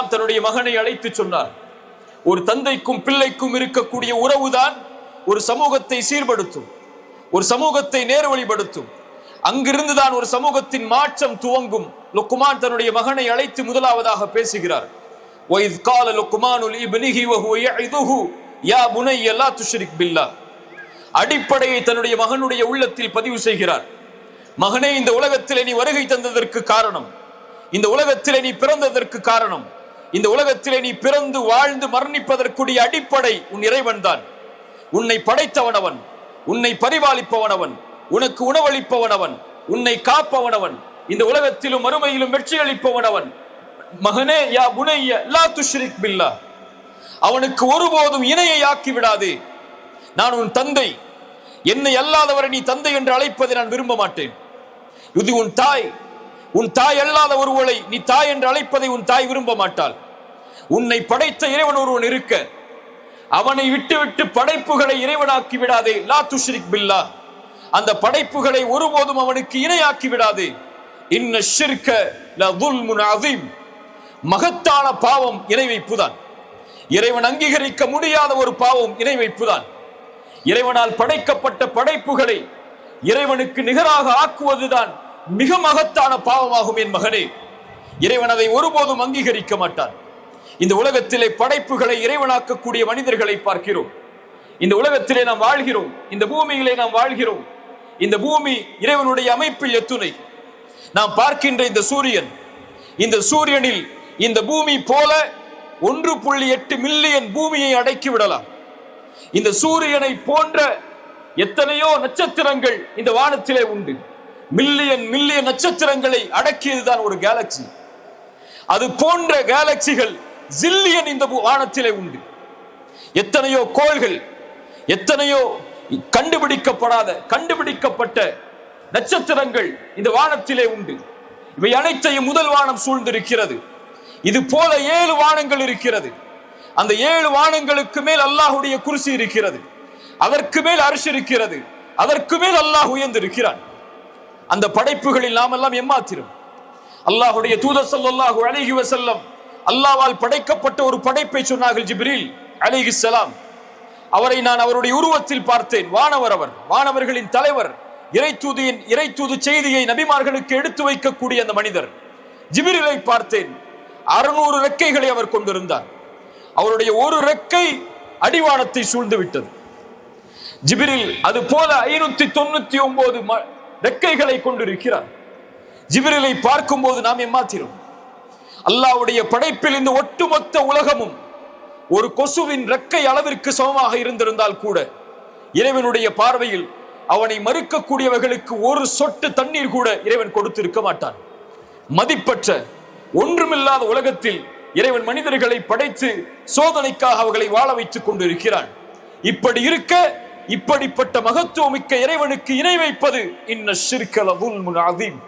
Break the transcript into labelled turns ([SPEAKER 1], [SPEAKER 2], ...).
[SPEAKER 1] அலைஹிஸ்ஸலாம் தன்னுடைய மகனை அழைத்து சொன்னார், ஒரு தந்தைக்கும் பிள்ளைக்கும் இருக்கக்கூடிய உறவுதான் ஒரு சமூகத்தை சீர்படுத்தும், ஒரு சமூகத்தை நேர்வழிப்படுத்தும். அங்கிருந்துதான் ஒரு சமூகத்தின் மாற்றம் துவங்கும். லுக்மான் தன்னுடைய மகனை அழைத்து முதலாவதாக பேசுகிறார். وَإِذْ قَالَ لُقْمَانُ لِابْنِهِ وَهُوَ يَعِظُهُ يَا بُنَيَّ لَا تُشْرِكْ بِاللَّهِ. அடிப்படையை தன்னுடைய மகனுடைய உள்ளத்தில் பதிவு செய்கிறார். மகனே, இந்த உலகத்திலே நீ வருகை தந்ததற்கு காரணம், இந்த உலகத்திலே நீ பிறந்ததற்கு காரணம், இந்த உலகத்திலே நீ பிறந்து வாழ்ந்து மரணிப்பதற்குரிய அடிப்படை உன் இறைவன் தான். உன்னை படைத்தவனவன், உன்னை பரிபாலிப்பவனவன், உனக்கு உணவளிப்பவனவன், உன்னை காப்பவனவன், இந்த உலகத்திலும் மறுமையிலும் வெற்றி அளிப்பவனவன். மகனே, யா புனைய லா துஷ்ரிக் பில்லாஹ், அவனுக்கு ஒருபோதும் இணையை ஆக்கி விடாதே. நான் உன் தந்தை, என்னை அல்லாதவரை நீ தந்தை என்று அழைப்பதை நான் விரும்ப மாட்டேன். இது உன் தாய், உன் தாய் அல்லாத ஒருவளை நீ தாய் என்று அழைப்பதை உன் தாய் விரும்ப மாட்டாள். உன்னை படைத்த இறைவன் ஒருவன் இருக்க, அவனை விட்டு படைப்புகளை இறைவனாக்கி விடாதே. லா துஷ்ரிக் பில்லாஹ், அந்த படைப்புகளை ஒருபோதும் அவனுக்கு இணையாக்கி விடாதே. இன்ன ஷிர்க லதுல்முன் அதீம், மகத்தான பாவம் இணை வைப்புதான். இறைவன் அங்கீகரிக்க முடியாத ஒரு பாவம் இணை வைப்புதான். இறைவனால் படைக்கப்பட்ட படைப்புகளை இறைவனுக்கு நிகராக ஆக்குவதுதான் மிக மகத்தான பாவமாகும். என் மகனே, இறைவன் அதை ஒருபோதும் அங்கீகரிக்க மாட்டான். இந்த உலகத்திலே படைப்புகளை இறைவனாக்கக்கூடிய மனிதர்களை பார்க்கிறோம். இந்த உலகத்திலே நாம் வாழ்கிறோம், இந்த பூமியிலே நாம் வாழ்கிறோம். இந்த பூமி இறைவனுடைய அமைப்பில் எத்துணை. நாம் பார்க்கின்ற இந்த சூரியன், இந்த சூரியனில் இந்த பூமி போல 1.8 மில்லியன் பூமியை அடக்கி விடலாம். இந்த சூரியனை போன்ற எத்தனையோ நட்சத்திரங்கள் இந்த வானத்திலே உண்டு. மில்லியன் மில்லியன் நட்சத்திரங்களை அடக்கியதுதான் ஒரு கேலக்சி. அது போன்ற கேலக்சிகள் ஜில்லியன் இந்த வானத்திலே உண்டு. எத்தனையோ கோள்கள், எத்தனையோ கண்டுபிடிக்கப்பட்ட நட்சத்திரங்கள் இந்த வானத்திலே உண்டு. இவை அனைத்தையும் முதல் வானம் சூழ்ந்திருக்கிறது. இது போல 7 வானங்கள் இருக்கிறது. அந்த 7 வானங்களுக்கு மேல் அல்லாஹுடைய குர்சி இருக்கிறது, அதற்கு மேல் அர்ஷ் இருக்கிறது, அதற்கு மேல் அல்லாஹ் உயர்ந்திருக்கிறான். அந்த படைப்புகளில் நாம் எல்லாம் எம்மாத்திரம். அல்லாஹுடைய தூதர் ஸல்லல்லாஹு அலைஹி வஸல்லம் அல்லாஹ்வால் படைக்கப்பட்ட ஒரு படைப்பை சொன்னார்கள். ஜிப்ரீல் அலைஹிஸ்ஸலாம், அவரை நான் அவருடைய உருவத்தில் பார்த்தேன். வானவர், அவர் வானவர்களின் தலைவர், இறைத்தூது செய்தியை நபிமார்களுக்கு எடுத்து வைக்கக்கூடிய அந்த மனிதர். ஜிப்ரீலை பார்த்தேன். 600 ரெக்கைகளை அவர் கொண்டிருந்தார். அவருடைய ஒரு ரெக்கை அடிவானத்தை சூழ்ந்து விட்டது. ஜிப்ரீல் அது போல 599 ரெக்கைகளை கொண்டிருக்கிறார். ஜிப்ரீலை பார்க்கும் போது நாம் எம்மாத்திரும். அல்லாஹ்வுடைய படைப்பில் இந்த ஒட்டுமொத்த உலகமும் ஒரு கொசுவின் ரெக்கை அளவிற்கு சமமாக இருந்திருந்தால் கூட இறைவனுடைய பார்வையில் அவனை மறுக்கக்கூடியவர்களுக்கு ஒரு சொட்டு தண்ணீர் கூட இறைவன் கொடுத்திருக்க மாட்டான். மதிப்பற்ற ஒன்றுமில்லாத உலகத்தில் இறைவன் மனிதர்களை படைத்து சோதனைக்காக அவர்களை வாழ வைத்துக் கொண்டிருக்கிறான். இப்படி இருக்க, இப்படிப்பட்ட மகத்துவமிக்க இறைவனுக்கு இணை வைப்பது இன்ன ஷிர்க லதுல்முன் அதீம்.